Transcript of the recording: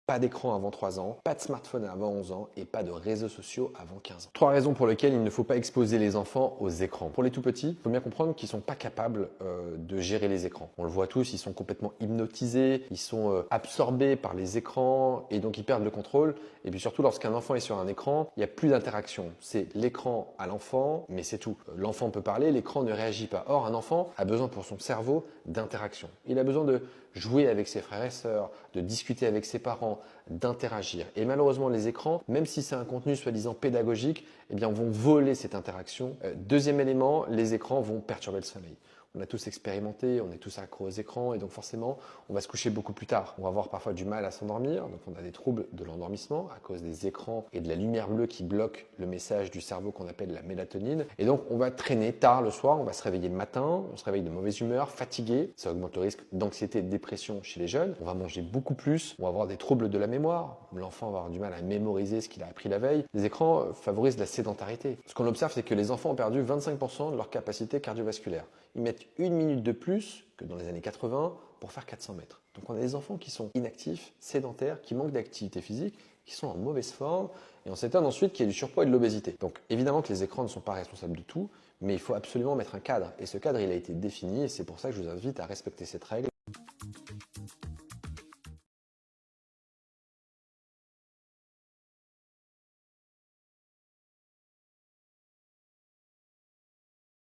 Pas d'écran avant 3 ans, pas de smartphone avant 11 ans et pas de réseaux sociaux avant 15 ans. 3 raisons pour lesquelles il ne faut pas exposer les enfants aux écrans. Pour les tout petits, il faut bien comprendre qu'ils ne sont pas capables de gérer les écrans. On le voit tous, ils sont complètement hypnotisés, ils sont absorbés par les écrans et donc ils perdent le contrôle. Et puis surtout, lorsqu'un enfant est sur un écran, il n'y a plus d'interaction. C'est l'écran à l'enfant, mais c'est tout. L'enfant peut parler, l'écran ne réagit pas. Or, un enfant a besoin pour son cerveau d'interaction. Il a besoin de jouer avec ses frères et sœurs, de discuter avec ses parents, d'interagir. Et malheureusement, les écrans, même si c'est un contenu soi-disant pédagogique, eh bien, vont voler cette interaction. Deuxième élément, les écrans vont perturber le sommeil. On a tous expérimenté, on est tous accros aux écrans et donc forcément, on va se coucher beaucoup plus tard. On va avoir parfois du mal à s'endormir, donc on a des troubles de l'endormissement à cause des écrans et de la lumière bleue qui bloque le message du cerveau qu'on appelle la mélatonine. Et donc, on va traîner tard le soir, on va se réveiller le matin, on se réveille de mauvaise humeur, fatigué. Ça augmente le risque d'anxiété et de dépression chez les jeunes. On va manger beaucoup plus, on va avoir des troubles de la mémoire. L'enfant va avoir du mal à mémoriser ce qu'il a appris la veille. Les écrans favorisent la sédentarité. Ce qu'on observe, c'est que les enfants ont perdu 25% de leur capacité cardiovasculaire. Ils mettent 1 minute de plus que dans les années 80 pour faire 400 mètres. Donc on a des enfants qui sont inactifs, sédentaires, qui manquent d'activité physique, qui sont en mauvaise forme, et on s'étonne ensuite qu'il y ait du surpoids et de l'obésité. Donc évidemment que les écrans ne sont pas responsables de tout, mais il faut absolument mettre un cadre. Et ce cadre, il a été défini, et c'est pour ça que je vous invite à respecter cette règle.